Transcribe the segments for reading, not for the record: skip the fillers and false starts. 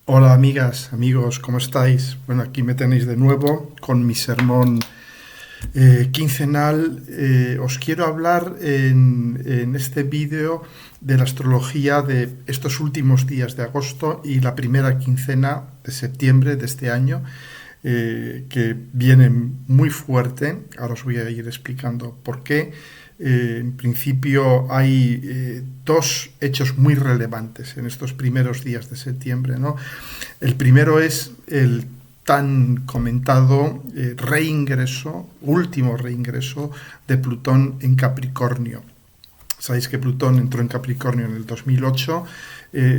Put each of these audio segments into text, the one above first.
Hola amigas, amigos, ¿cómo estáis? Bueno, aquí me tenéis de nuevo con mi sermón quincenal. Os quiero hablar en este vídeo de la astrología de estos últimos días de agosto y la primera quincena de septiembre de este año, que viene muy fuerte. Ahora os voy a ir explicando por qué. En principio hay dos hechos muy relevantes en estos primeros días de septiembre, ¿no? El primero es el tan comentado último reingreso de Plutón en Capricornio. Sabéis que Plutón entró en Capricornio en el 2008,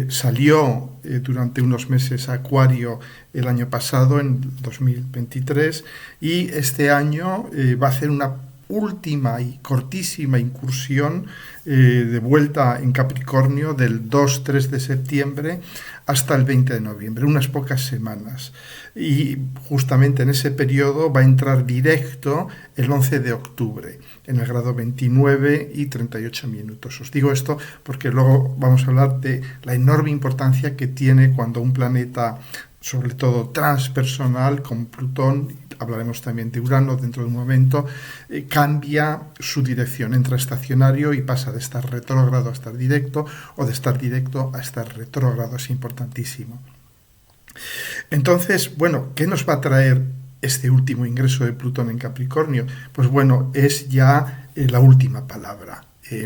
salió durante unos meses a Acuario el año pasado, en 2023, y este año va a hacer una última y cortísima incursión de vuelta en Capricornio del 2-3 de septiembre hasta el 20 de noviembre, unas pocas semanas. Y justamente en ese periodo va a entrar directo el 11 de octubre, en el grado 29 y 38 minutos. Os digo esto porque luego vamos a hablar de la enorme importancia que tiene cuando un planeta, sobre todo transpersonal, como Plutón, hablaremos también de Urano dentro de un momento, cambia su dirección, entra estacionario y pasa de estar retrógrado a estar directo, o de estar directo a estar retrógrado. Es importantísimo. Entonces, bueno, ¿qué nos va a traer este último ingreso de Plutón en Capricornio? Pues bueno, es ya la última palabra.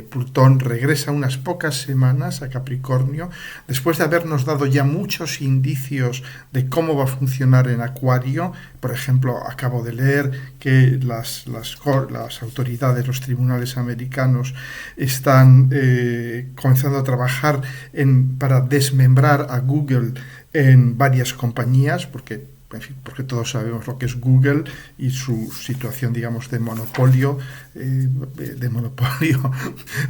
Plutón regresa unas pocas semanas a Capricornio, después de habernos dado ya muchos indicios de cómo va a funcionar en Acuario. Por ejemplo, acabo de leer que las autoridades, los tribunales americanos, están comenzando a trabajar para desmembrar a Google en varias compañías, porque todos sabemos lo que es Google y su situación, digamos, de monopolio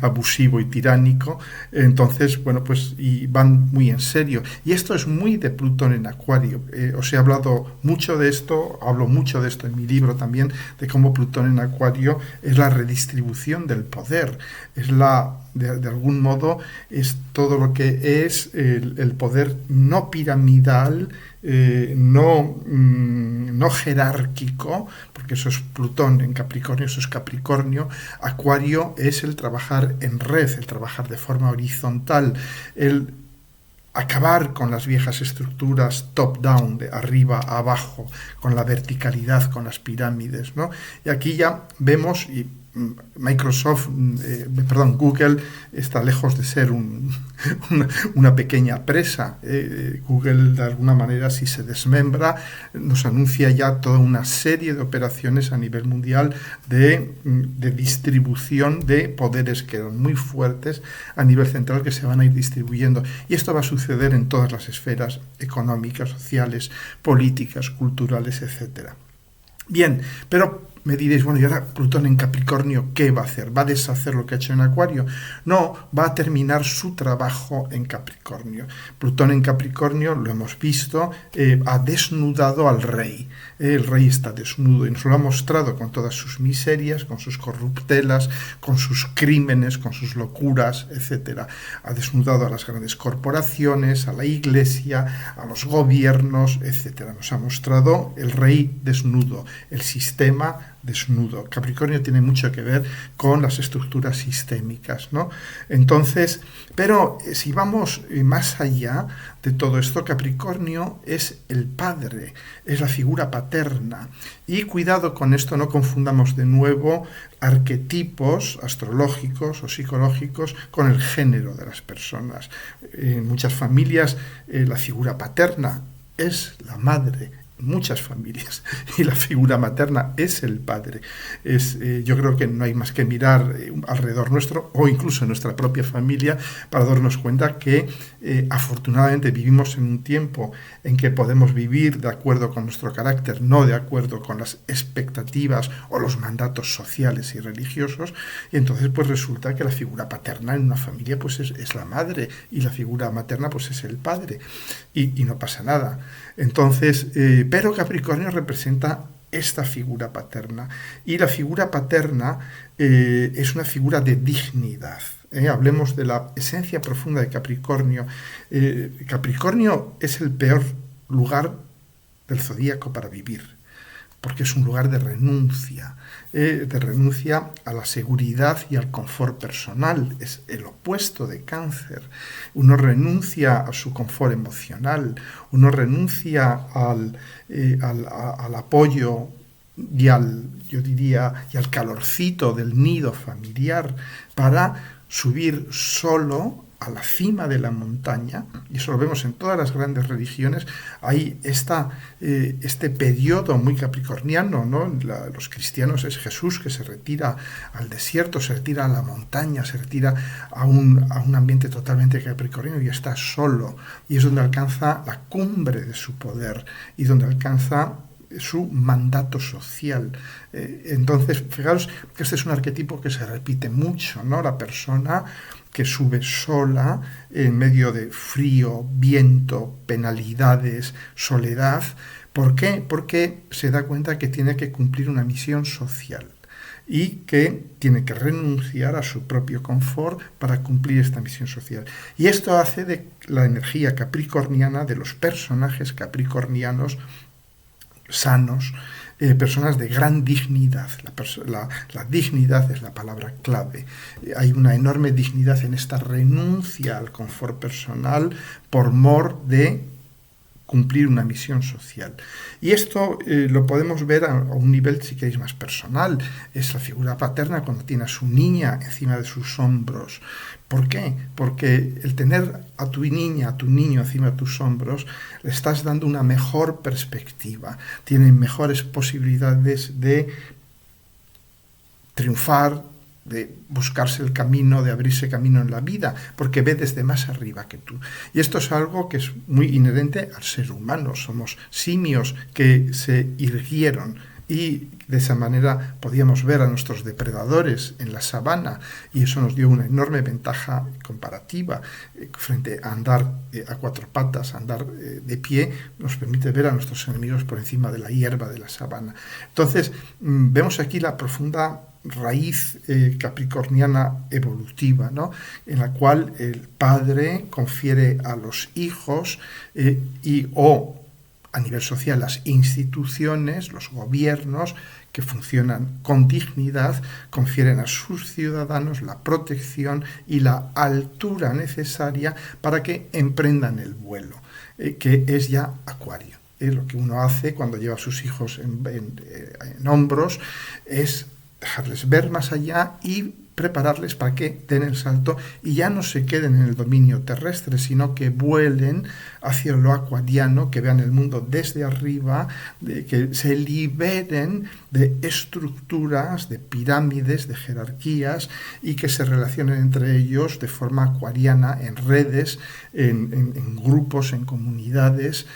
abusivo y tiránico. Entonces, bueno, pues y van muy en serio. Y esto es muy de Plutón en Acuario. Os he hablado mucho de esto, hablo mucho de esto en mi libro también, de cómo Plutón en Acuario es la redistribución del poder, es de algún modo, es todo lo que es el poder no piramidal, no jerárquico, porque eso es Plutón en Capricornio, eso es Capricornio. Acuario es el trabajar en red, el trabajar de forma horizontal, el acabar con las viejas estructuras top-down, de arriba a abajo, con la verticalidad, con las pirámides, ¿no? Y aquí ya vemos, y Google está lejos de ser una pequeña presa. Google, de alguna manera, si se desmembra, nos anuncia ya toda una serie de operaciones a nivel mundial de distribución de poderes que eran muy fuertes a nivel central, que se van a ir distribuyendo. Y esto va a suceder en todas las esferas económicas, sociales, políticas, culturales, etc. Bien, pero me diréis, bueno, y ahora Plutón en Capricornio, ¿qué va a hacer? ¿Va a deshacer lo que ha hecho en Acuario? No, va a terminar su trabajo en Capricornio. Plutón en Capricornio, lo hemos visto, ha desnudado al rey. El rey está desnudo y nos lo ha mostrado con todas sus miserias, con sus corruptelas, con sus crímenes, con sus locuras, etc. Ha desnudado a las grandes corporaciones, a la iglesia, a los gobiernos, etc. Nos ha mostrado el rey desnudo, el sistema desnudo. Capricornio tiene mucho que ver con las estructuras sistémicas, ¿no? Entonces, pero si vamos más allá de todo esto, Capricornio es el padre, es la figura paterna. Y cuidado con esto, no confundamos de nuevo arquetipos astrológicos o psicológicos con el género de las personas. En muchas familias la figura paterna es la madre, muchas familias, y la figura materna es el padre. Yo creo que no hay más que mirar alrededor nuestro, o incluso en nuestra propia familia, para darnos cuenta que afortunadamente vivimos en un tiempo en que podemos vivir de acuerdo con nuestro carácter, no de acuerdo con las expectativas o los mandatos sociales y religiosos. Y entonces pues resulta que la figura paterna en una familia pues es la madre, y la figura materna pues es el padre, y no pasa nada. Entonces, pero Capricornio representa esta figura paterna, y la figura paterna es una figura de dignidad. Hablemos de la esencia profunda de Capricornio. Capricornio es el peor lugar del zodíaco para vivir, porque es un lugar de renuncia a la seguridad y al confort personal. Es el opuesto de Cáncer. Uno renuncia a su confort emocional, uno renuncia al apoyo y al calorcito del nido familiar para subir solo a la cima de la montaña, y eso lo vemos en todas las grandes religiones. Hay este periodo muy capricorniano, ¿no? Los cristianos es Jesús que se retira al desierto, se retira a la montaña, se retira a un ambiente totalmente capricorniano y está solo, y es donde alcanza la cumbre de su poder y donde alcanza su mandato social. Entonces, fijaos que este es un arquetipo que se repite mucho, ¿no? La persona que sube sola en medio de frío, viento, penalidades, soledad. ¿Por qué? Porque se da cuenta que tiene que cumplir una misión social y que tiene que renunciar a su propio confort para cumplir esta misión social. Y esto hace de la energía capricorniana, de los personajes capricornianos sanos, personas de gran dignidad. La dignidad es la palabra clave. Hay una enorme dignidad en esta renuncia al confort personal por mor de cumplir una misión social. Y esto lo podemos ver a un nivel, si queréis, más personal. Es la figura paterna cuando tiene a su niña encima de sus hombros. ¿Por qué? Porque el tener a tu niña, a tu niño encima de tus hombros, le estás dando una mejor perspectiva. Tienen mejores posibilidades de triunfar, de buscarse el camino, de abrirse camino en la vida, porque ve desde más arriba que tú. Y esto es algo que es muy inherente al ser humano. Somos simios que se irguieron y de esa manera podíamos ver a nuestros depredadores en la sabana, y eso nos dio una enorme ventaja comparativa frente a andar a cuatro patas, andar de pie, nos permite ver a nuestros enemigos por encima de la hierba de la sabana. Entonces, vemos aquí la profunda raíz capricorniana evolutiva, ¿no? En la cual el padre confiere a los hijos o a nivel social las instituciones, los gobiernos que funcionan con dignidad, confieren a sus ciudadanos la protección y la altura necesaria para que emprendan el vuelo, que es ya Acuario. Lo que uno hace cuando lleva a sus hijos en hombros es dejarles ver más allá y prepararles para que den el salto y ya no se queden en el dominio terrestre, sino que vuelen hacia lo acuariano, que vean el mundo desde arriba, que se liberen de estructuras, de pirámides, de jerarquías, y que se relacionen entre ellos de forma acuariana, en redes, en grupos, en comunidades,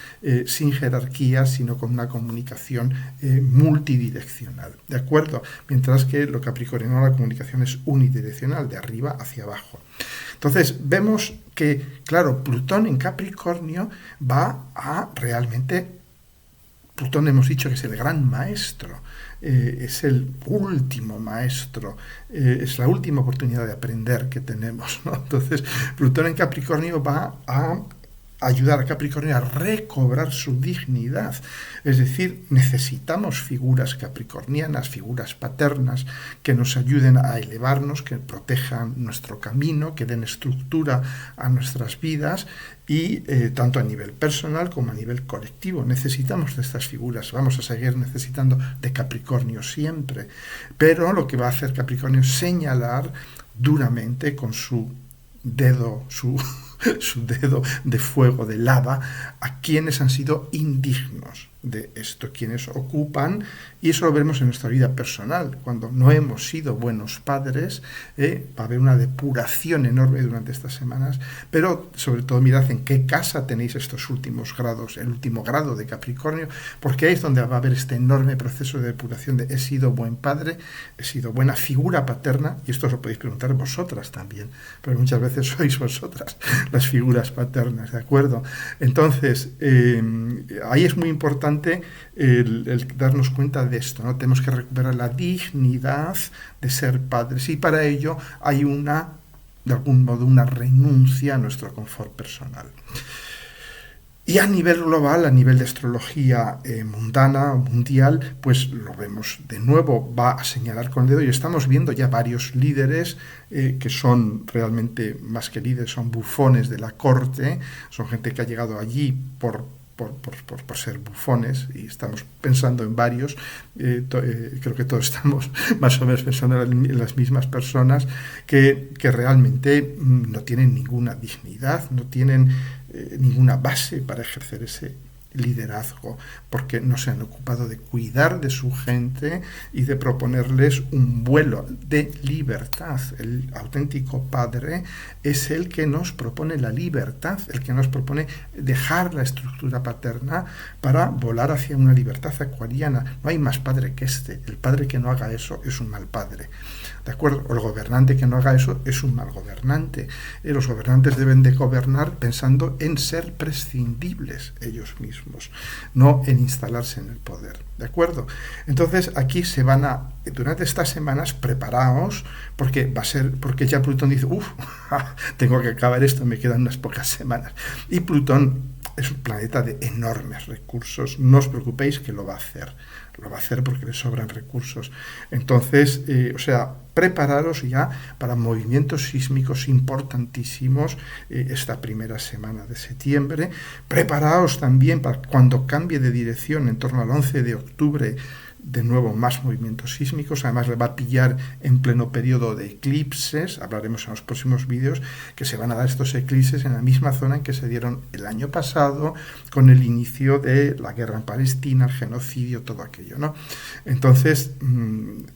sin jerarquías, sino con una comunicación multidireccional. ¿De acuerdo? Mientras que lo capricorniano, la comunicación es unidireccional, de arriba hacia abajo. Entonces, vemos que, claro, Plutón en Capricornio va a realmente... Plutón hemos dicho que es el gran maestro, es el último maestro, es la última oportunidad de aprender que tenemos, ¿no? Entonces, Plutón en Capricornio va a ayudar a Capricornio a recobrar su dignidad. Es decir, necesitamos figuras capricornianas, figuras paternas, que nos ayuden a elevarnos, que protejan nuestro camino, que den estructura a nuestras vidas, y tanto a nivel personal como a nivel colectivo. Necesitamos de estas figuras, vamos a seguir necesitando de Capricornio siempre, pero lo que va a hacer Capricornio es señalar duramente con su dedo, su dedo de fuego, de lava, a quienes han sido indignos de esto, quienes ocupan, y eso lo vemos en nuestra vida personal. Cuando no hemos sido buenos padres, va a haber una depuración enorme durante estas semanas, pero sobre todo mirad en qué casa tenéis estos últimos grados, el último grado de Capricornio, porque ahí es donde va a haber este enorme proceso de depuración de he sido buen padre, he sido buena figura paterna, y esto os lo podéis preguntar vosotras también, pero muchas veces sois vosotras las figuras paternas, ¿de acuerdo? Entonces, ahí es muy importante el darnos cuenta de esto, ¿no? Tenemos que recuperar la dignidad de ser padres, y para ello hay una de algún modo una renuncia a nuestro confort personal. Y a nivel global, a nivel de astrología mundana, mundial, pues lo vemos de nuevo, va a señalar con el dedo y estamos viendo ya varios líderes que son realmente, más que líderes, son bufones de la corte, son gente que ha llegado allí por ser bufones, y estamos pensando en varios, creo que todos estamos más o menos pensando en las mismas personas que realmente no tienen ninguna dignidad, no tienen ninguna base para ejercer ese liderazgo, porque no se han ocupado de cuidar de su gente y de proponerles un vuelo de libertad. El auténtico padre es el que nos propone la libertad, el que nos propone dejar la estructura paterna para volar hacia una libertad acuariana. No hay más padre que este. El padre que no haga eso es un mal padre, ¿de acuerdo? O el gobernante que no haga eso es un mal gobernante. Los gobernantes deben de gobernar pensando en ser prescindibles ellos mismos, no en instalarse en el poder, ¿de acuerdo? Entonces aquí se van a, durante estas semanas, preparaos, porque ya Plutón dice, tengo que acabar esto, me quedan unas pocas semanas. Y Plutón es un planeta de enormes recursos, no os preocupéis que lo va a hacer porque le sobran recursos. Entonces, prepararos ya para movimientos sísmicos importantísimos esta primera semana de septiembre. Preparaos también para cuando cambie de dirección en torno al 11 de octubre, de nuevo más movimientos sísmicos. Además le va a pillar en pleno periodo de eclipses, hablaremos en los próximos vídeos, que se van a dar estos eclipses en la misma zona en que se dieron el año pasado con el inicio de la guerra en Palestina, el genocidio, todo aquello, ¿no? Entonces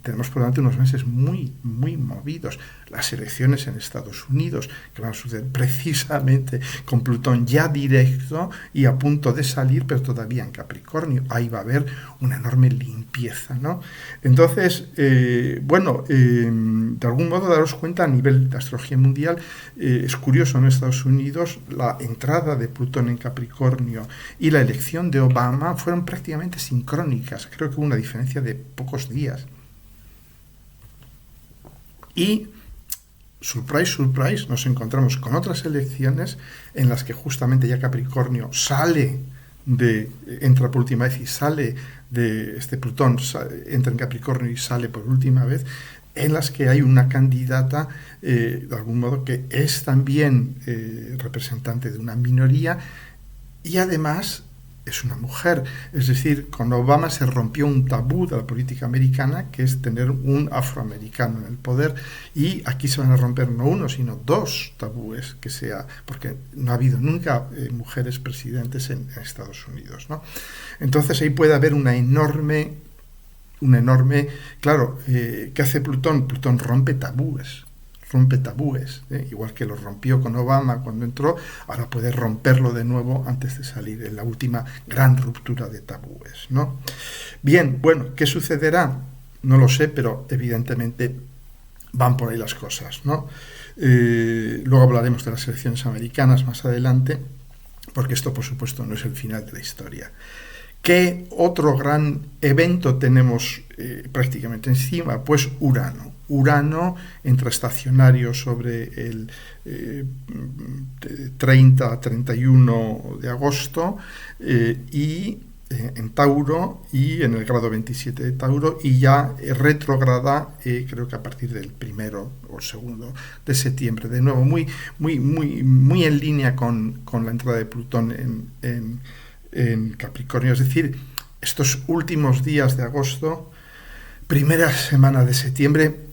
tenemos por delante unos meses muy, muy movidos. Las elecciones en Estados Unidos, que van a suceder precisamente con Plutón ya directo y a punto de salir, pero todavía en Capricornio. Ahí va a haber una enorme limpieza, ¿no? Entonces, de algún modo daros cuenta a nivel de astrología mundial, es curioso, en Estados Unidos la entrada de Plutón en Capricornio y la elección de Obama fueron prácticamente sincrónicas. Creo que hubo una diferencia de pocos días. Y surprise, surprise, nos encontramos con otras elecciones en las que justamente ya Capricornio entra por última vez y sale de Plutón, entra en Capricornio y sale por última vez, en las que hay una candidata, de algún modo, que es también representante de una minoría y además es una mujer. Es decir, con Obama se rompió un tabú de la política americana, que es tener un afroamericano en el poder, y aquí se van a romper no uno, sino dos tabúes, porque no ha habido nunca mujeres presidentes en Estados Unidos, ¿no? Entonces ahí puede haber una enorme, claro, ¿qué hace Plutón? Plutón rompe tabúes, igual que lo rompió con Obama cuando entró, ahora puede romperlo de nuevo antes de salir, en la última gran ruptura de tabúes, ¿no? Bien, bueno, ¿qué sucederá? No lo sé, pero evidentemente van por ahí las cosas, ¿no? Luego hablaremos de las elecciones americanas más adelante, porque esto, por supuesto, no es el final de la historia. ¿Qué otro gran evento tenemos prácticamente encima? Pues Urano. Urano entra estacionario sobre el 30-31 de agosto y en Tauro y en el grado 27 de Tauro, y ya retrograda creo que a partir del 1 o 2 de septiembre. De nuevo, muy en línea con la entrada de Plutón en Capricornio. Es decir, estos últimos días de agosto, primera semana de septiembre,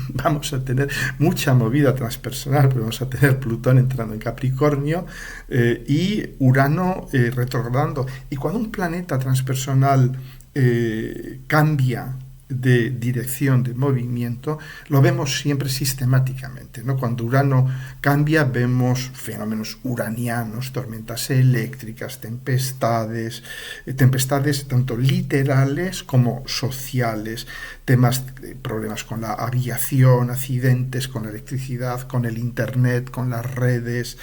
vamos a tener mucha movida transpersonal, pero vamos a tener Plutón entrando en Capricornio y Urano retrogradando. Y cuando un planeta transpersonal cambia de dirección, de movimiento, lo vemos siempre sistemáticamente, ¿no? Cuando Urano cambia, vemos fenómenos uranianos, tormentas eléctricas, tempestades tanto literales como sociales, problemas con la aviación, accidentes con la electricidad, con el internet, con las redes,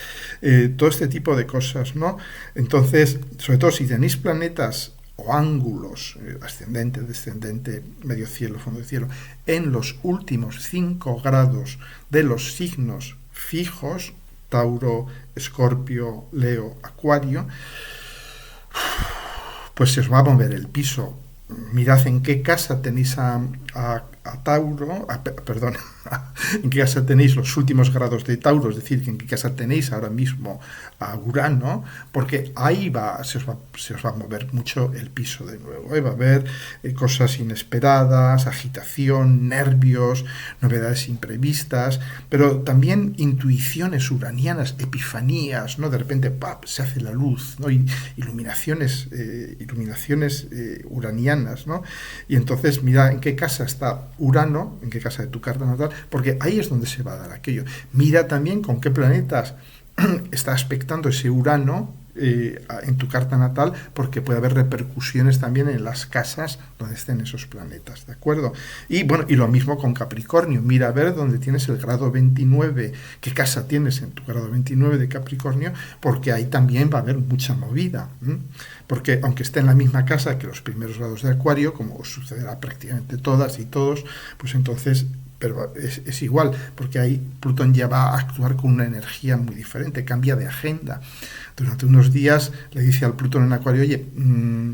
todo este tipo de cosas, ¿no? Entonces, sobre todo si tenéis planetas o ángulos, ascendente, descendente, medio cielo, fondo de cielo, en los últimos 5 grados de los signos fijos, Tauro, Escorpio, Leo, Acuario, pues se os va a mover el piso. Mirad en qué casa tenéis a Tauro, perdón, en qué casa tenéis los últimos grados de Tauro, es decir, en qué casa tenéis ahora mismo a Urano, porque ahí se os va a mover mucho el piso de nuevo. Va a haber cosas inesperadas, agitación, nervios, novedades imprevistas, pero también intuiciones uranianas, epifanías, ¿no? De repente ¡pap!, se hace la luz, ¿no? Iluminaciones uranianas, ¿no? Y entonces mira en qué casa está Urano, en qué casa de tu carta natal, porque ahí es donde se va a dar aquello. Mira también con qué planetas está aspectando ese Urano en tu carta natal, porque puede haber repercusiones también en las casas donde estén esos planetas, ¿de acuerdo? Y bueno, y lo mismo con Capricornio. Mira a ver dónde tienes el grado 29, qué casa tienes en tu grado 29 de Capricornio, porque ahí también va a haber mucha movida, porque aunque esté en la misma casa que los primeros grados de Acuario, como sucederá prácticamente todas y todos, pues entonces, pero es igual, porque ahí Plutón ya va a actuar con una energía muy diferente, cambia de agenda. Durante unos días le dice al Plutón en Acuario, oye,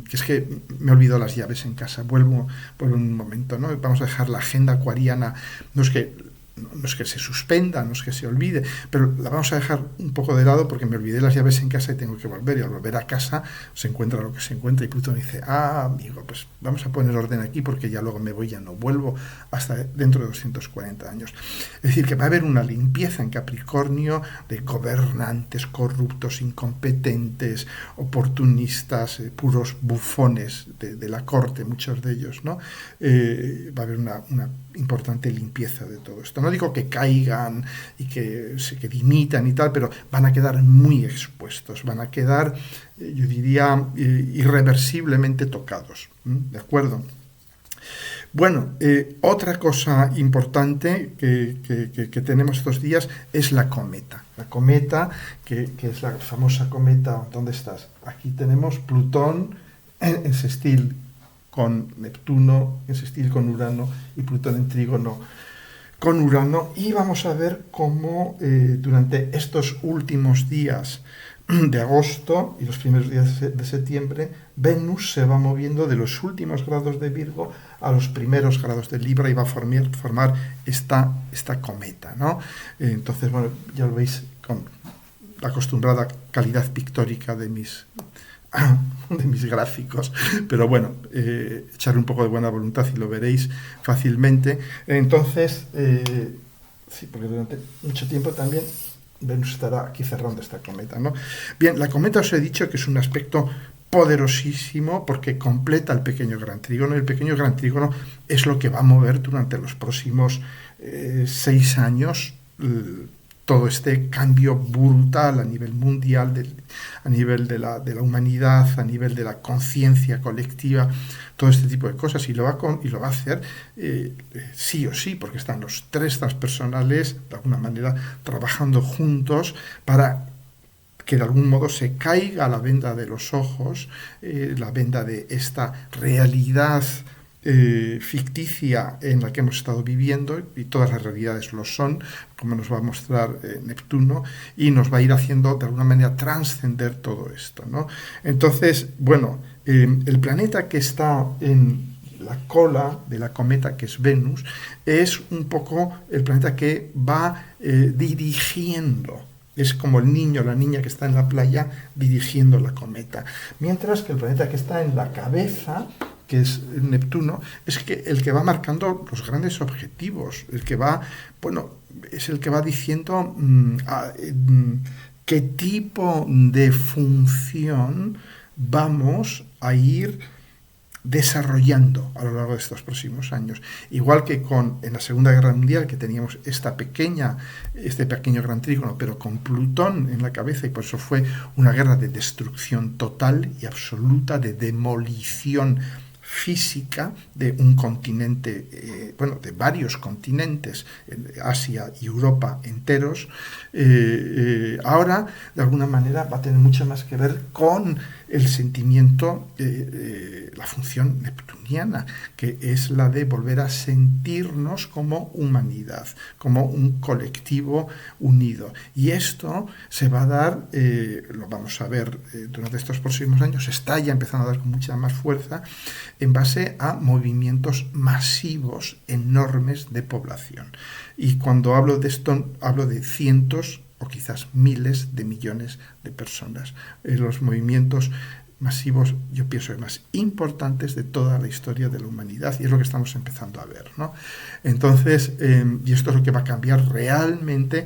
que es que me he olvidado las llaves en casa, vuelvo en un momento, ¿no? Vamos a dejar la agenda acuariana, no es que se suspenda, no es que se olvide, pero la vamos a dejar un poco de lado porque me olvidé las llaves en casa y tengo que volver, y al volver a casa se encuentra lo que se encuentra, y Plutón dice, amigo, pues vamos a poner orden aquí porque ya luego me voy, ya no vuelvo hasta dentro de 240 años. Es decir, que va a haber una limpieza en Capricornio de gobernantes corruptos, incompetentes, oportunistas, puros bufones de la corte, muchos de ellos, ¿no? Va a haber una importante limpieza de todo esto. No digo que caigan y que dimitan y tal, pero van a quedar muy expuestos, van a quedar, yo diría, irreversiblemente tocados. ¿De acuerdo? Bueno, otra cosa importante que tenemos estos días es la cometa. La cometa, que es la famosa cometa, ¿dónde estás? Aquí tenemos Plutón en sextil con Neptuno, en sextil con Urano, y Plutón en trígono con Urano, y vamos a ver cómo durante estos últimos días de agosto y los primeros días de septiembre, Venus se va moviendo de los últimos grados de Virgo a los primeros grados de Libra, y va a formar esta cometa, ¿no? Entonces, bueno, ya lo veis con la acostumbrada calidad pictórica de mis gráficos, pero bueno, echarle un poco de buena voluntad y lo veréis fácilmente. Entonces, sí, porque durante mucho tiempo también Venus estará aquí cerrando esta cometa, ¿no? Bien, la cometa os he dicho que es un aspecto poderosísimo porque completa el pequeño gran trígono, y el pequeño gran trígono es lo que va a mover durante los próximos 6 años todo este cambio brutal a nivel mundial, a nivel de la humanidad, a nivel de la conciencia colectiva, todo este tipo de cosas, y lo va a hacer sí o sí, porque están los 3 transpersonales, de alguna manera, trabajando juntos para que de algún modo se caiga la venda de los ojos, la venda de esta realidad ficticia en la que hemos estado viviendo, y todas las realidades lo son, como nos va a mostrar Neptuno, y nos va a ir haciendo de alguna manera trascender todo esto, ¿no? Entonces, bueno, el planeta que está en la cola de la cometa, que es Venus, es un poco el planeta que va dirigiendo. Es como el niño o la niña que está en la playa dirigiendo la cometa. Mientras que el planeta que está en la cabeza, que es Neptuno, es el que va marcando los grandes objetivos, el que va, bueno, es el que va diciendo qué tipo de función vamos a ir desarrollando a lo largo de estos próximos años. Igual que en la Segunda Guerra Mundial, que teníamos este pequeño gran trígono, pero con Plutón en la cabeza, y por eso fue una guerra de destrucción total y absoluta, de demolición física de un continente, de varios continentes, Asia y Europa enteros, ahora de alguna manera va a tener mucho más que ver con el sentimiento, la función neptuniana, que es la de volver a sentirnos como humanidad, como un colectivo unido. Y esto se va a dar, lo vamos a ver durante estos próximos años, está ya empezando a dar con mucha más fuerza, en base a movimientos masivos, enormes de población. Y cuando hablo de esto, hablo de cientos o quizás miles de millones de personas. Los movimientos masivos, yo pienso, más importantes de toda la historia de la humanidad, y es lo que estamos empezando a ver, ¿no? Entonces, y esto es lo que va a cambiar realmente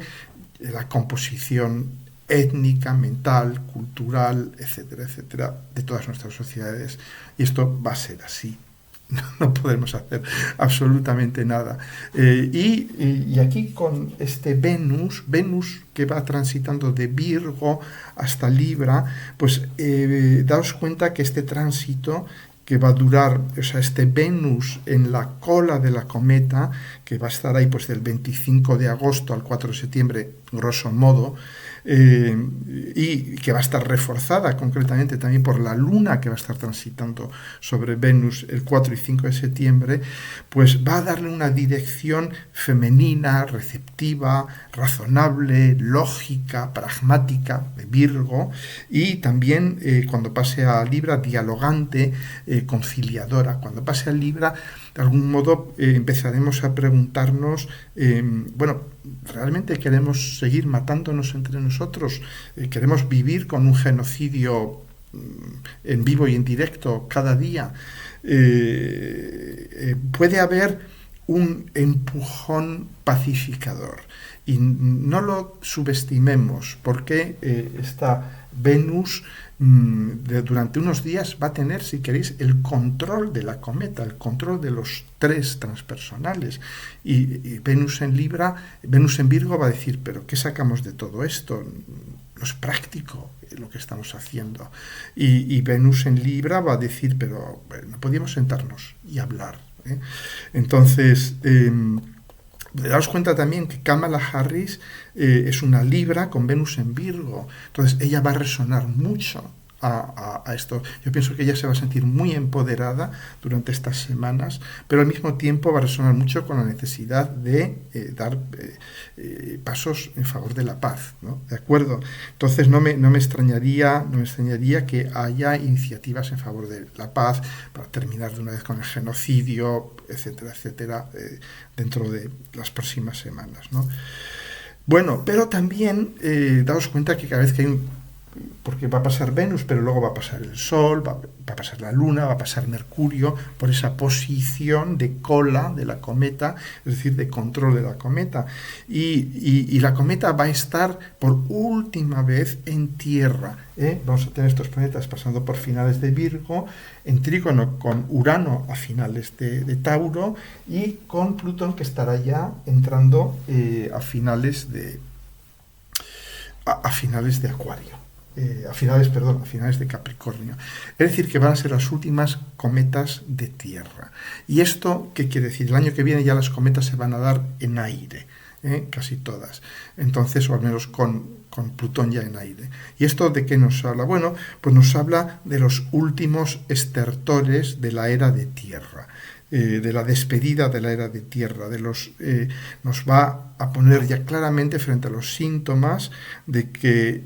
la composición étnica, mental, cultural, etcétera, etcétera, de todas nuestras sociedades. Y esto va a ser así. No podemos hacer absolutamente nada. Y aquí con este Venus que va transitando de Virgo hasta Libra, pues daos cuenta que este tránsito que va a durar, o sea, este Venus en la cola de la cometa, que va a estar ahí pues del 25 de agosto al 4 de septiembre, grosso modo, y que va a estar reforzada concretamente también por la luna que va a estar transitando sobre Venus el 4 y 5 de septiembre, pues va a darle una dirección femenina, receptiva, razonable, lógica, pragmática de Virgo, y también cuando pase a Libra, dialogante, conciliadora. Cuando pase a Libra, de algún modo empezaremos a preguntarnos, ¿realmente queremos seguir matándonos entre nosotros? ¿Queremos vivir con un genocidio en vivo y en directo cada día? Puede haber un empujón pacificador y no lo subestimemos, porque esta Venus durante unos días va a tener, si queréis, el control de la cometa, el control de los tres transpersonales, y Venus en Virgo va a decir, pero ¿qué sacamos de todo esto? No es práctico lo que estamos haciendo. Y Venus en Libra va a decir, pero no podíamos sentarnos y hablar, ¿eh? Entonces, daos cuenta también que Kamala Harris es una Libra con Venus en Virgo. Entonces ella va a resonar mucho a esto. Yo pienso que ella se va a sentir muy empoderada durante estas semanas, pero al mismo tiempo va a resonar mucho con la necesidad de dar pasos en favor de la paz, ¿no? ¿De acuerdo? Entonces no me extrañaría que haya iniciativas en favor de la paz para terminar de una vez con el genocidio, etcétera, etcétera, dentro de las próximas semanas, ¿no? Bueno, pero también daos cuenta que cada vez que hay porque va a pasar Venus, pero luego va a pasar el Sol, va a pasar la Luna, va a pasar Mercurio, por esa posición de cola de la cometa, es decir, de control de la cometa. Y la cometa va a estar por última vez en Tierra, ¿eh? Vamos a tener estos planetas pasando por finales de Virgo, en trígono con Urano a finales de Tauro, y con Plutón, que estará ya entrando a finales de Acuario. A finales de Capricornio. Es decir, que van a ser las últimas cometas de Tierra. ¿Y esto qué quiere decir? El año que viene ya las cometas se van a dar en aire, casi todas. Entonces, o al menos con Plutón ya en aire. ¿Y esto de qué nos habla? Bueno, pues nos habla de los últimos estertores de la era de Tierra. De la despedida de la era de Tierra, nos va a poner ya claramente frente a los síntomas de que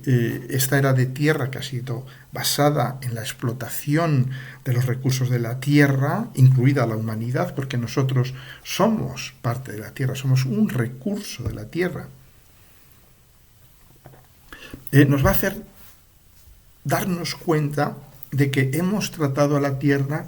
esta era de Tierra, que ha sido basada en la explotación de los recursos de la Tierra, incluida la humanidad, porque nosotros somos parte de la Tierra, somos un recurso de la Tierra, nos va a hacer darnos cuenta de que hemos tratado a la Tierra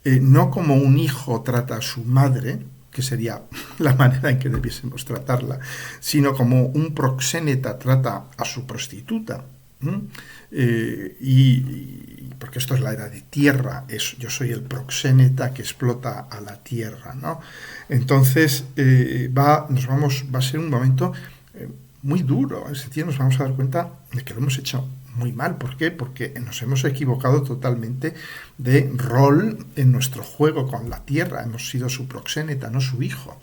no como un hijo trata a su madre, que sería la manera en que debiésemos tratarla, sino como un proxéneta trata a su prostituta. Porque esto es la era de Tierra, yo soy el proxéneta que explota a la Tierra, ¿no? Entonces va a ser un momento muy duro. En ese sentido nos vamos a dar cuenta de que lo hemos hecho muy mal. ¿Por qué? Porque nos hemos equivocado totalmente de rol en nuestro juego con la Tierra. Hemos sido su proxeneta, no su hijo.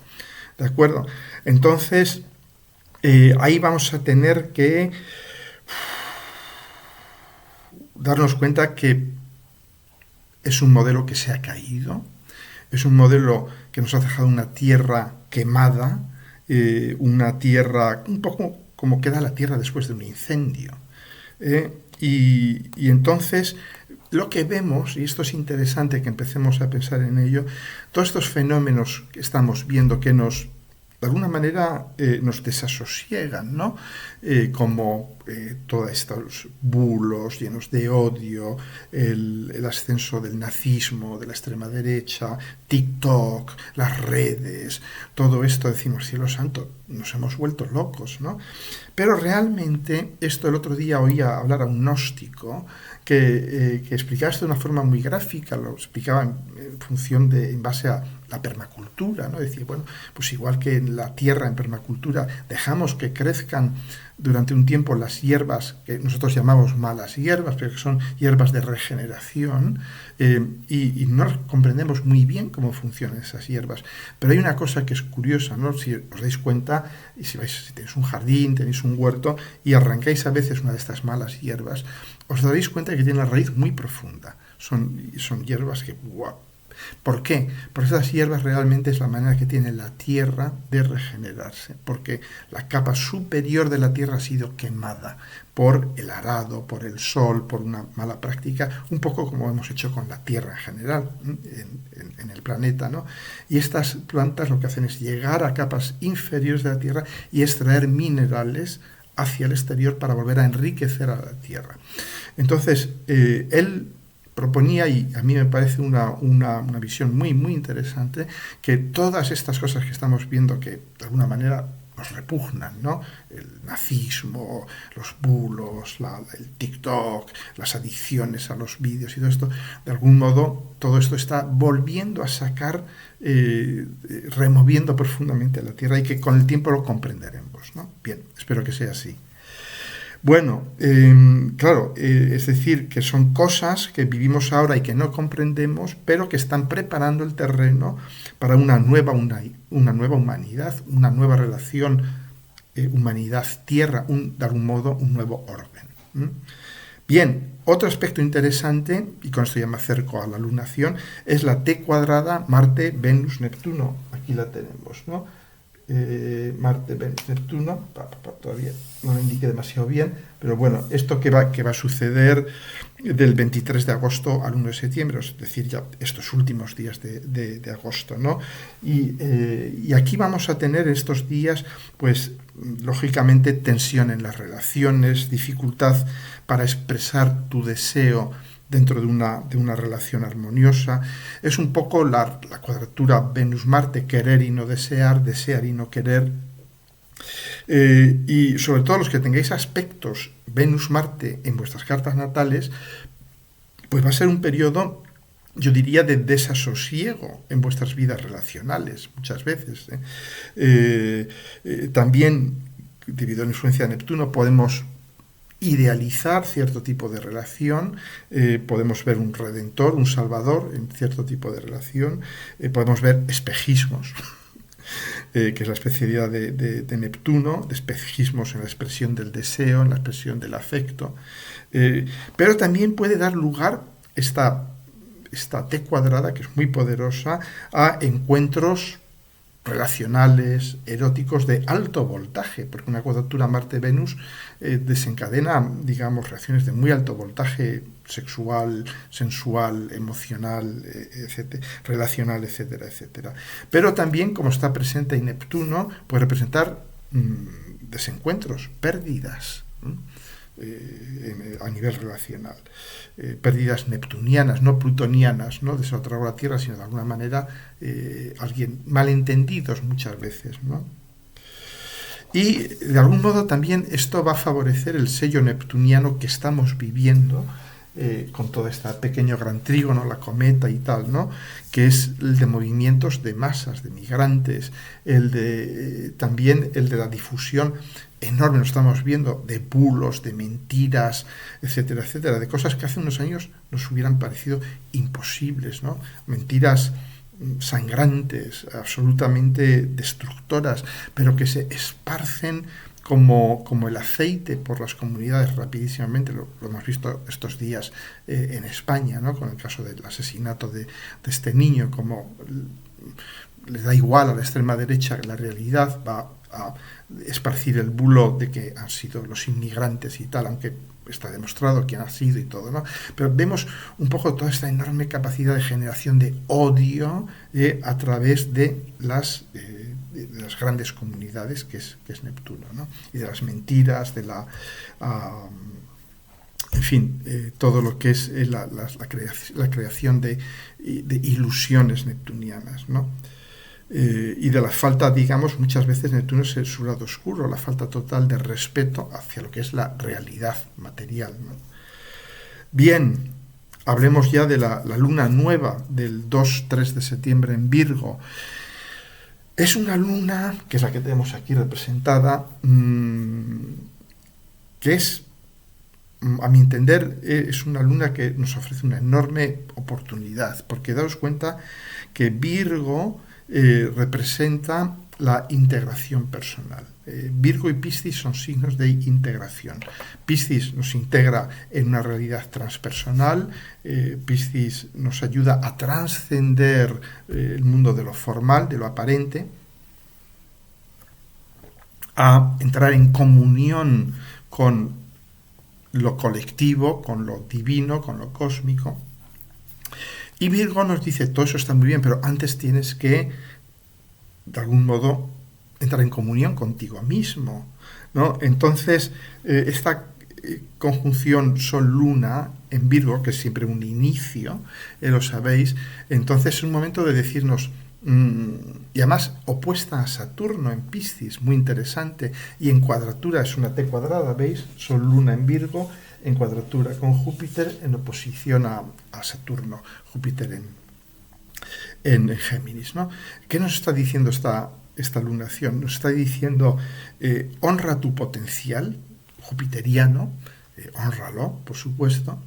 ¿De acuerdo? Entonces, ahí vamos a tener que darnos cuenta que es un modelo que se ha caído, es un modelo que nos ha dejado una tierra quemada, una tierra un poco como queda la tierra después de un incendio. Y entonces lo que vemos, y esto es interesante que empecemos a pensar en ello, todos estos fenómenos que estamos viendo que nos, de alguna manera, nos desasosiegan, ¿no? Como todos estos bulos llenos de odio, el ascenso del nazismo, de la extrema derecha, TikTok, las redes, todo esto, decimos, cielo santo, nos hemos vuelto locos, ¿no? Pero realmente, esto el otro día oía hablar a un gnóstico que explicaba esto de una forma muy gráfica, lo explicaba en función en base a la permacultura, ¿no? Decía, bueno, pues igual que en la tierra, en permacultura, dejamos que crezcan durante un tiempo las hierbas que nosotros llamamos malas hierbas, pero que son hierbas de regeneración, y no comprendemos muy bien cómo funcionan esas hierbas. Pero hay una cosa que es curiosa, ¿no? Si os dais cuenta, y si tenéis un jardín, tenéis un huerto, y arrancáis a veces una de estas malas hierbas, os daréis cuenta que tiene una raíz muy profunda. Son hierbas que... ¡guau! ¿Por qué? Porque estas hierbas realmente es la manera que tiene la tierra de regenerarse, porque la capa superior de la tierra ha sido quemada por el arado, por el sol, por una mala práctica, un poco como hemos hecho con la tierra en general, en el planeta, ¿no? Y estas plantas lo que hacen es llegar a capas inferiores de la tierra y extraer minerales hacia el exterior para volver a enriquecer a la tierra. Entonces, él proponía, y a mí me parece una visión muy, muy interesante, que todas estas cosas que estamos viendo que de alguna manera nos repugnan, ¿no? El nazismo, los bulos, el TikTok, las adicciones a los vídeos y todo esto, de algún modo todo esto está volviendo a sacar, removiendo profundamente la tierra, y que con el tiempo lo comprenderemos, ¿no? Bien, espero que sea así. Bueno, claro, es decir, que son cosas que vivimos ahora y que no comprendemos, pero que están preparando el terreno para una nueva humanidad, una nueva relación humanidad-tierra, de algún modo un nuevo orden. Bien, otro aspecto interesante, y con esto ya me acerco a la lunación, es la T cuadrada Marte-Venus-Neptuno. Aquí la tenemos, ¿no? Marte, Venus, Neptuno, todavía no lo indiqué demasiado bien, pero bueno, esto que va a suceder del 23 de agosto al 1 de septiembre, es decir, ya estos últimos días de agosto, ¿no? Y aquí vamos a tener estos días, pues, lógicamente, tensión en las relaciones, dificultad para expresar tu deseo dentro de una relación armoniosa. Es un poco la cuadratura Venus-Marte, querer y no desear, desear y no querer. Y sobre todo los que tengáis aspectos Venus-Marte en vuestras cartas natales, pues va a ser un periodo, yo diría, de desasosiego en vuestras vidas relacionales, muchas veces. También, debido a la influencia de Neptuno, podemos idealizar cierto tipo de relación, podemos ver un redentor, un salvador en cierto tipo de relación, podemos ver espejismos, que es la especialidad de Neptuno, de espejismos en la expresión del deseo, en la expresión del afecto, pero también puede dar lugar esta T cuadrada, que es muy poderosa, a encuentros relacionales, eróticos de alto voltaje, porque una cuadratura Marte-Venus desencadena, digamos, reacciones de muy alto voltaje sexual, sensual, emocional, relacional, etcétera, etcétera. Pero también, como está presente en Neptuno, puede representar desencuentros, pérdidas, a nivel relacional, pérdidas neptunianas, no plutonianas, no de otra la Tierra, sino de alguna manera alguien malentendidos muchas veces, ¿no? Y de algún modo también esto va a favorecer el sello neptuniano que estamos viviendo, con todo este pequeño gran trígono, la cometa y tal, ¿no? Que es el de movimientos de masas, de migrantes, también el de la difusión enorme, lo estamos viendo, de bulos, de mentiras, etcétera, etcétera, de cosas que hace unos años nos hubieran parecido imposibles, ¿no? Mentiras sangrantes, absolutamente destructoras, pero que se esparcen como el aceite por las comunidades rapidísimamente. Lo hemos visto estos días en España, ¿no? Con el caso del asesinato de este niño, como le da igual a la extrema derecha la realidad, va a esparcir el bulo de que han sido los inmigrantes y tal, aunque está demostrado quién ha sido y todo, ¿no? Pero vemos un poco toda esta enorme capacidad de generación de odio a través de las grandes comunidades que es Neptuno, ¿no? Y de las mentiras, de en fin, todo lo que es la creación de ilusiones neptunianas, ¿no? Y de la falta, digamos, muchas veces Neptuno es su lado oscuro, la falta total de respeto hacia lo que es la realidad material, ¿no? Bien, hablemos ya de la luna nueva del 2-3 de septiembre en Virgo. Es una luna, que es la que tenemos aquí representada, que es, a mi entender, es una luna que nos ofrece una enorme oportunidad, porque daos cuenta que Virgo representa la integración personal. Virgo y Piscis son signos de integración. Piscis nos integra en una realidad transpersonal, Piscis nos ayuda a trascender el mundo de lo formal, de lo aparente, a entrar en comunión con lo colectivo, con lo divino, con lo cósmico. Y Virgo nos dice, todo eso está muy bien, pero antes tienes que, de algún modo, entrar en comunión contigo mismo, ¿no? Entonces, esta conjunción Sol-Luna en Virgo, que es siempre un inicio, lo sabéis, entonces es un momento de decirnos, y además opuesta a Saturno en Piscis, muy interesante, y en cuadratura es una T cuadrada, ¿veis? Sol-Luna en Virgo, en cuadratura con Júpiter, en oposición a Saturno, Júpiter en Géminis, ¿no? ¿Qué nos está diciendo esta lunación? Nos está diciendo, honra tu potencial jupiteriano, hónralo, por supuesto,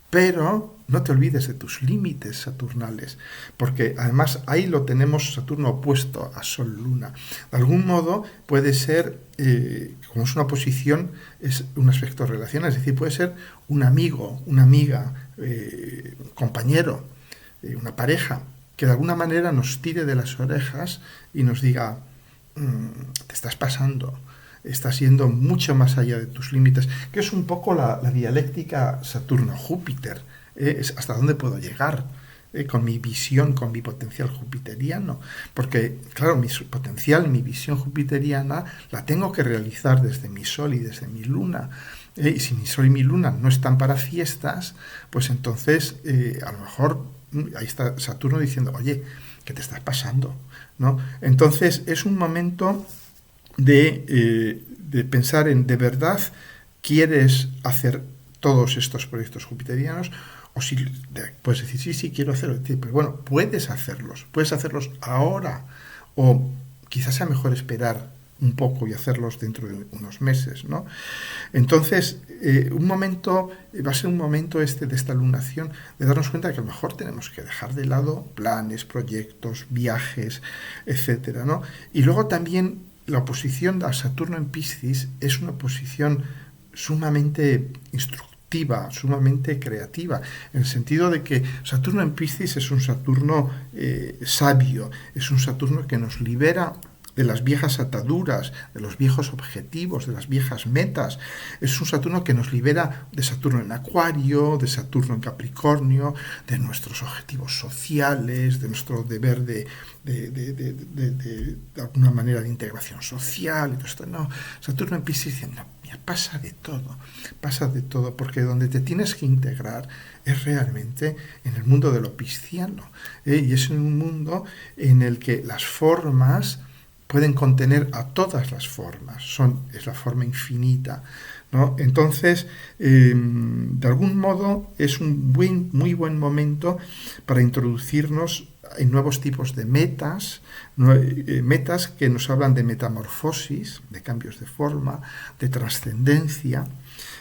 pero no te olvides de tus límites saturnales, porque además ahí lo tenemos Saturno opuesto a Sol-Luna. De algún modo puede ser, como es una posición, es un aspecto relacional, es decir, puede ser un amigo, una amiga, un compañero, una pareja, que de alguna manera nos tire de las orejas y nos diga, te estás pasando, estás yendo mucho más allá de tus límites, que es un poco la dialéctica Saturno-Júpiter, es hasta dónde puedo llegar con mi visión, con mi potencial jupiteriano, porque claro, mi potencial, mi visión jupiteriana la tengo que realizar desde mi Sol y desde mi Luna, y si mi Sol y mi Luna no están para fiestas, pues entonces a lo mejor ahí está Saturno diciendo, oye, ¿qué te estás pasando? ¿No? Entonces es un momento de pensar en, ¿de verdad quieres hacer todos estos proyectos jupiterianos? O si puedes decir, sí, quiero hacerlo, pero bueno, puedes hacerlos ahora, o quizás sea mejor esperar un poco y hacerlos dentro de unos meses, ¿no? Entonces, va a ser un momento de esta lunación de darnos cuenta de que a lo mejor tenemos que dejar de lado planes, proyectos, viajes, etcétera, ¿no? Y luego también la oposición a Saturno en Piscis es una oposición sumamente instructiva, sumamente creativa, en el sentido de que Saturno en Piscis es un Saturno sabio, es un Saturno que nos libera de las viejas ataduras, de los viejos objetivos, de las viejas metas. Es un Saturno que nos libera de Saturno en Acuario, de Saturno en Capricornio, de nuestros objetivos sociales, de nuestro deber de alguna manera de integración social. Y todo esto. No, Saturno en Piscis dice, no, mira, pasa de todo, porque donde te tienes que integrar es realmente en el mundo de lo pisciano, y es en un mundo en el que las formas pueden contener a todas las formas, es la forma infinita, ¿no? Entonces, de algún modo, es un muy buen momento para introducirnos en nuevos tipos de metas, metas que nos hablan de metamorfosis, de cambios de forma, de trascendencia,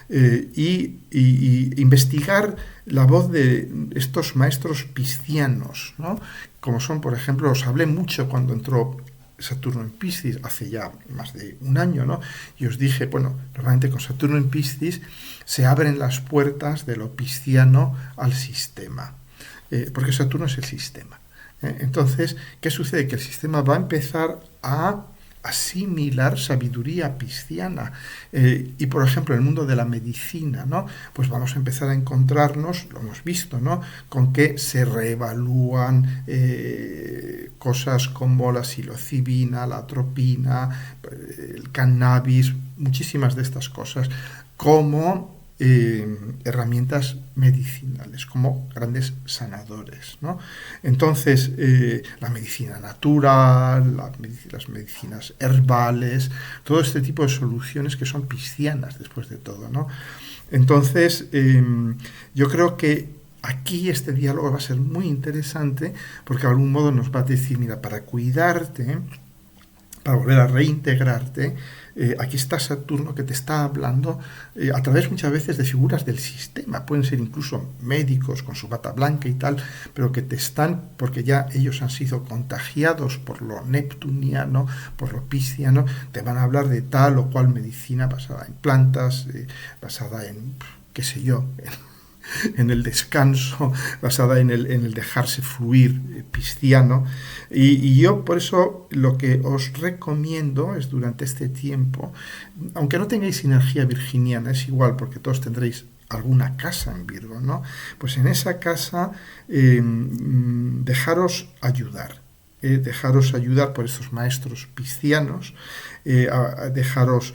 y investigar la voz de estos maestros piscianos, ¿no? Como son, por ejemplo, os hablé mucho cuando entró Saturno en Piscis hace ya más de un año, ¿no? Y os dije, bueno, normalmente con Saturno en Piscis se abren las puertas de lo pisciano al sistema, porque Saturno es el sistema. Entonces, ¿qué sucede? Que el sistema va a empezar a asimilar sabiduría pisciana. Y, por ejemplo, en el mundo de la medicina, ¿no? Pues vamos a empezar a encontrarnos, lo hemos visto, ¿no? Con que se reevalúan cosas como la psilocibina, la atropina, el cannabis, muchísimas de estas cosas, como herramientas medicinales, como grandes sanadores, ¿no? Entonces, la medicina natural, las medicinas herbales, todo este tipo de soluciones que son piscianas después de todo, ¿no? Entonces, yo creo que aquí este diálogo va a ser muy interesante porque de algún modo nos va a decir, mira, para cuidarte, para volver a reintegrarte, aquí está Saturno que te está hablando a través muchas veces de figuras del sistema, pueden ser incluso médicos con su bata blanca y tal, pero que te están, porque ya ellos han sido contagiados por lo neptuniano, por lo pisciano, te van a hablar de tal o cual medicina basada en plantas, basada en, qué sé yo, en el descanso, basada en el dejarse fluir pisciano. Y yo por eso lo que os recomiendo es durante este tiempo, aunque no tengáis energía virginiana, es igual porque todos tendréis alguna casa en Virgo, ¿no? Pues en esa casa dejaros ayudar. Dejaros ayudar por estos maestros piscianos, dejaros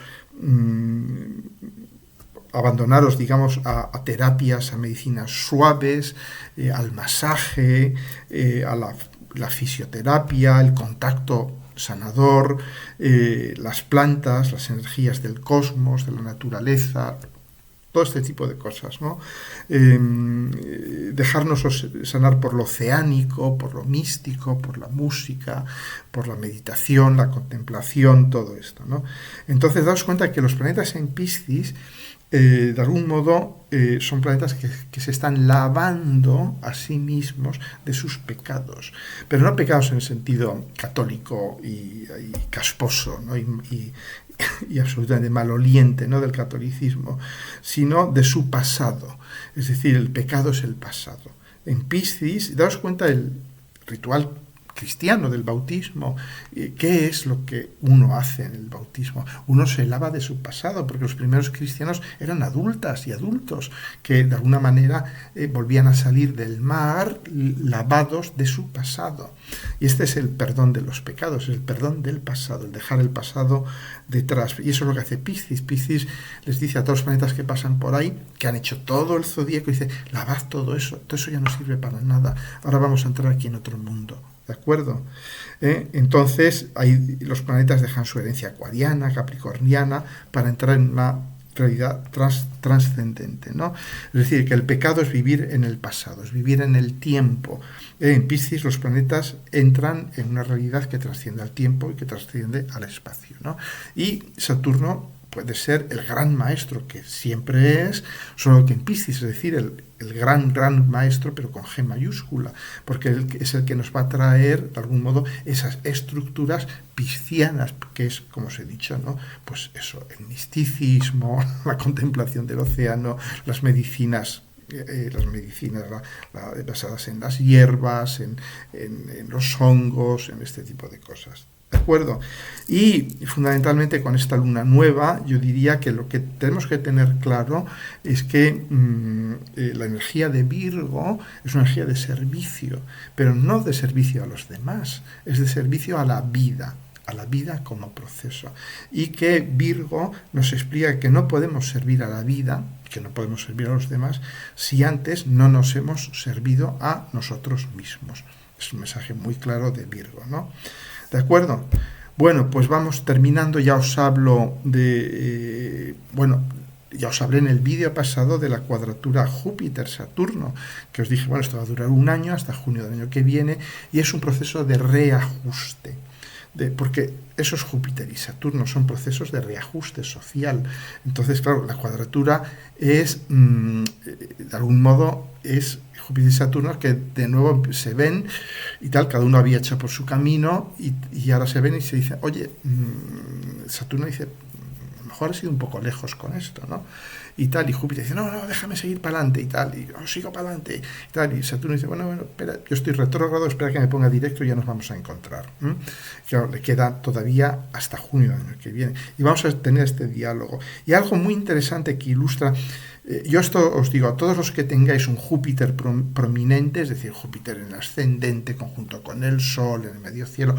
abandonaros, digamos, a terapias, a medicinas suaves, al masaje, a la fisioterapia, el contacto sanador, las plantas, las energías del cosmos, de la naturaleza, todo este tipo de cosas, ¿no? Dejarnos sanar por lo oceánico, por lo místico, por la música, por la meditación, la contemplación, todo esto, ¿no? Entonces, daos cuenta que los planetas en Piscis de algún modo son planetas que se están lavando a sí mismos de sus pecados, pero no pecados en el sentido católico y casposo, ¿no? y absolutamente maloliente, ¿no? Del catolicismo, sino de su pasado, es decir, el pecado es el pasado. En Piscis, daos cuenta el ritual cristiano del bautismo, ¿qué es lo que uno hace en el bautismo? Uno se lava de su pasado, porque los primeros cristianos eran adultas y adultos que de alguna manera volvían a salir del mar lavados de su pasado. Y este es el perdón de los pecados, el perdón del pasado, el dejar el pasado detrás. Y eso es lo que hace Piscis. Piscis les dice a todos los planetas que pasan por ahí, que han hecho todo el zodíaco, y dice, lavad todo eso ya no sirve para nada, ahora vamos a entrar aquí en otro mundo. ¿De acuerdo? Entonces, ahí los planetas dejan su herencia acuariana, capricorniana, para entrar en una realidad trascendente, ¿no? Es decir, que el pecado es vivir en el pasado, es vivir en el tiempo. En Piscis los planetas entran en una realidad que trasciende al tiempo y que trasciende al espacio, ¿no? Y Saturno puede ser el gran maestro que siempre es, solo que en Piscis, es decir, el gran maestro, pero con G mayúscula, porque él es el que nos va a traer, de algún modo, esas estructuras piscianas, que es, como os he dicho, ¿no? Pues eso, el misticismo, la contemplación del océano, las medicinas basadas en las hierbas, en los hongos, en este tipo de cosas. ¿De acuerdo? Y fundamentalmente con esta luna nueva, yo diría que lo que tenemos que tener claro es que la energía de Virgo es una energía de servicio, pero no de servicio a los demás, es de servicio a la vida como proceso. Y que Virgo nos explica que no podemos servir a la vida, que no podemos servir a los demás, si antes no nos hemos servido a nosotros mismos. Es un mensaje muy claro de Virgo, ¿no? ¿De acuerdo? Bueno, pues vamos terminando, ya os hablo de, Ya os hablé en el vídeo pasado de la cuadratura Júpiter-Saturno, que os dije, bueno, esto va a durar un año, hasta junio del año que viene, y es un proceso de reajuste. Porque esos Júpiter y Saturno son procesos de reajuste social. Entonces, claro, la cuadratura es, de algún modo, es Júpiter y Saturno que de nuevo se ven y tal, cada uno había hecho por su camino y ahora se ven y se dice, oye, Saturno dice, a lo mejor he sido un poco lejos con esto, ¿no? Y tal, y Júpiter dice, no, déjame seguir para adelante y tal, y sigo para adelante y tal, y Saturno dice, bueno, espera, yo estoy retrógrado, espera que me ponga directo y ya nos vamos a encontrar. Claro, le queda todavía hasta junio del año que viene, y vamos a tener este diálogo. Y algo muy interesante que ilustra, yo esto os digo, a todos los que tengáis un Júpiter prominente, es decir, Júpiter en el ascendente, conjunto con el Sol, en el medio cielo,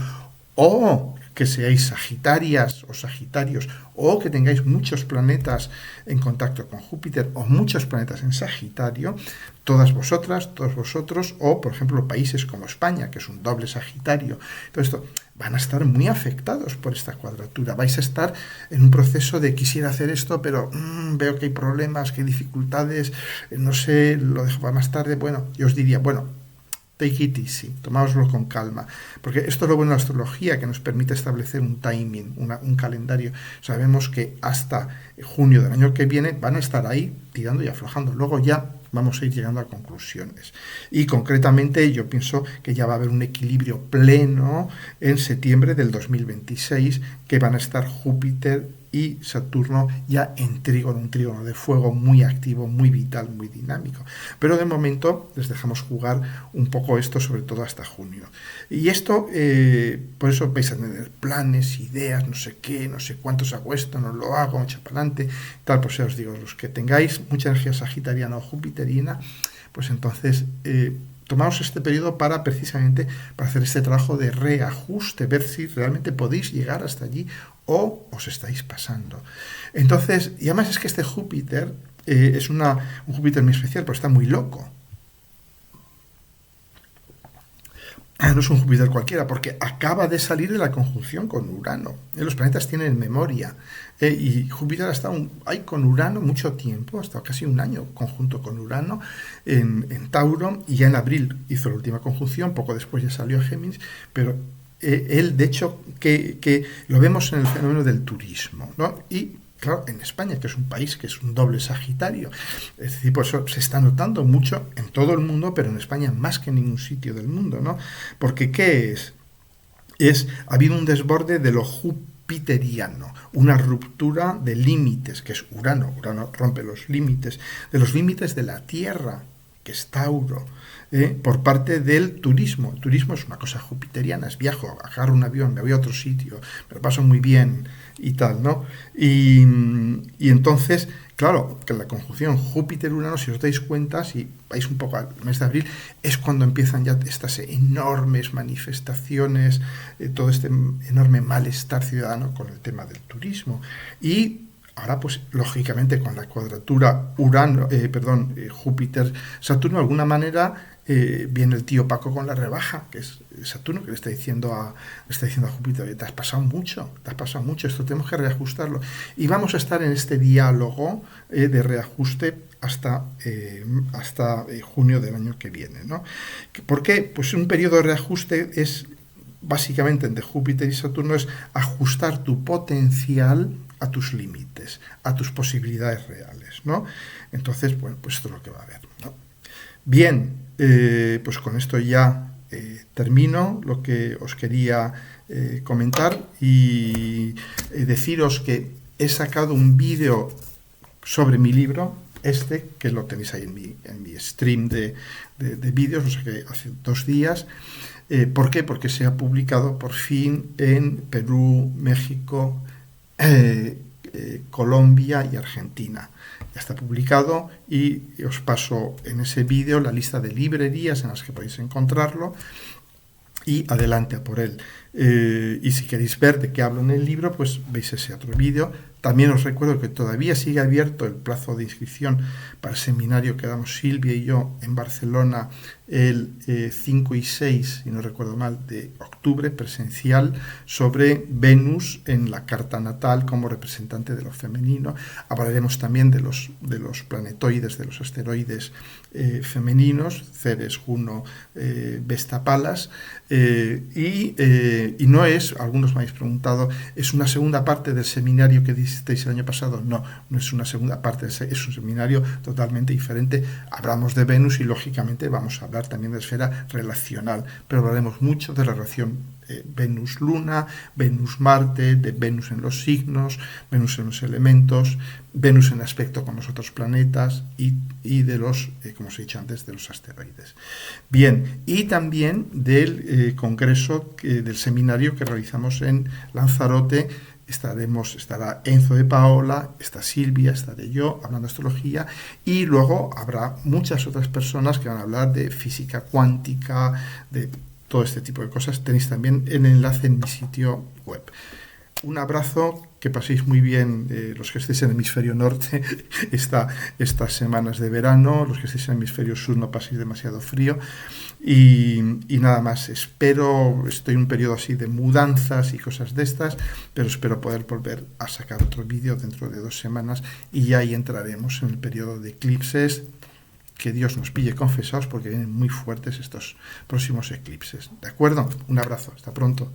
o que seáis sagitarias o sagitarios, o que tengáis muchos planetas en contacto con Júpiter, o muchos planetas en Sagitario, todas vosotras, todos vosotros, o por ejemplo países como España, que es un doble Sagitario, todo esto, van a estar muy afectados por esta cuadratura. Vais a estar en un proceso de quisiera hacer esto, pero veo que hay problemas, que hay dificultades, no sé, lo dejo para más tarde. Bueno, yo os diría, bueno, take it easy, tomáoslo con calma, porque esto es lo bueno de la astrología, que nos permite establecer un timing, un calendario. Sabemos que hasta junio del año que viene van a estar ahí tirando y aflojando, luego ya vamos a ir llegando a conclusiones. Y concretamente yo pienso que ya va a haber un equilibrio pleno en septiembre del 2026, que van a estar Júpiter y Saturno ya en trígono, un trígono de fuego muy activo, muy vital, muy dinámico. Pero de momento les dejamos jugar un poco esto, sobre todo hasta junio. Y esto, por eso vais a tener planes, ideas, no sé qué, no sé cuántos hago esto, no lo hago, echa para adelante, tal. Pues ya os digo, los que tengáis mucha energía sagitariana o jupiteriana, pues entonces tomaos este periodo para precisamente para hacer este trabajo de reajuste, ver si realmente podéis llegar hasta allí o os estáis pasando. Entonces, y además es que este Júpiter es un Júpiter muy especial, porque está muy loco. No es un Júpiter cualquiera, porque acaba de salir de la conjunción con Urano. Los planetas tienen memoria. Y Júpiter ha estado ahí con Urano mucho tiempo, hasta casi un año conjunto con Urano en Tauro, y ya en abril hizo la última conjunción, poco después ya salió a Géminis, pero él, de hecho, que lo vemos en el fenómeno del turismo, ¿no? Y claro, en España, que es un país que es un doble Sagitario, es decir, por eso se está notando mucho en todo el mundo, pero en España más que en ningún sitio del mundo, ¿no? Porque ¿qué es? Ha habido un desborde de lo jupiteriano, una ruptura de límites, que es Urano. Urano rompe los límites, de la Tierra, que es Tauro, por parte del turismo. El turismo es una cosa jupiteriana, es viajo, agarro un avión, me voy a otro sitio, me lo paso muy bien y tal, ¿no? Y entonces, claro, que la conjunción Júpiter-Urano, si os dais cuenta, si vais un poco al mes de abril, es cuando empiezan ya estas enormes manifestaciones, todo este enorme malestar ciudadano con el tema del turismo. Y ahora, pues, lógicamente, con la cuadratura Júpiter-Saturno, de alguna manera viene el tío Paco con la rebaja, que es Saturno, que le está diciendo a Júpiter, te has pasado mucho, esto tenemos que reajustarlo. Y vamos a estar en este diálogo de reajuste hasta junio del año que viene, ¿no? ¿Por qué? Pues un periodo de reajuste es, básicamente, entre Júpiter y Saturno, es ajustar tu potencial a tus límites, a tus posibilidades reales, ¿no? Entonces, bueno, pues esto es lo que va a haber, ¿no? Bien, pues con esto ya termino lo que os quería comentar y deciros que he sacado un vídeo sobre mi libro, que lo tenéis ahí en mi stream de vídeos, lo saqué hace 2 días. ¿Por qué? Porque se ha publicado por fin en Perú, México, Colombia y Argentina. Ya está publicado y os paso en ese vídeo la lista de librerías en las que podéis encontrarlo y adelante a por él. Y si queréis ver de qué hablo en el libro, pues veis ese otro vídeo También os recuerdo que todavía sigue abierto el plazo de inscripción para el seminario que damos Silvia y yo en Barcelona el 5 y 6, si no recuerdo mal, de octubre, presencial, sobre Venus en la carta natal como representante de lo femenino. Hablaremos también de los planetoides, de los asteroides femeninos, Ceres, Juno, Vesta, Palas, y no es, algunos me habéis preguntado, ¿es una segunda parte del seminario que disteis el año pasado? No, no es una segunda parte, es un seminario totalmente diferente. Hablamos de Venus y lógicamente vamos a hablar también de la esfera relacional, pero hablaremos mucho de la relación Venus-Luna, Venus-Marte, de Venus en los signos, Venus en los elementos, Venus en aspecto con los otros planetas y de los, como os he dicho antes, de los asteroides. Bien, y también del congreso, del seminario que realizamos en Lanzarote. Estará Enzo de Paola, está Silvia, estaré yo hablando de astrología, y luego habrá muchas otras personas que van a hablar de física cuántica, de todo este tipo de cosas. Tenéis también el enlace en mi sitio web. Un abrazo, que paséis muy bien los que estéis en el hemisferio norte estas semanas de verano, los que estéis en el hemisferio sur no paséis demasiado frío y nada más. Estoy en un periodo así de mudanzas y cosas de estas, pero espero poder volver a sacar otro vídeo dentro de 2 semanas y ya ahí entraremos en el periodo de eclipses. Que Dios nos pille confesados porque vienen muy fuertes estos próximos eclipses. ¿De acuerdo? Un abrazo. Hasta pronto.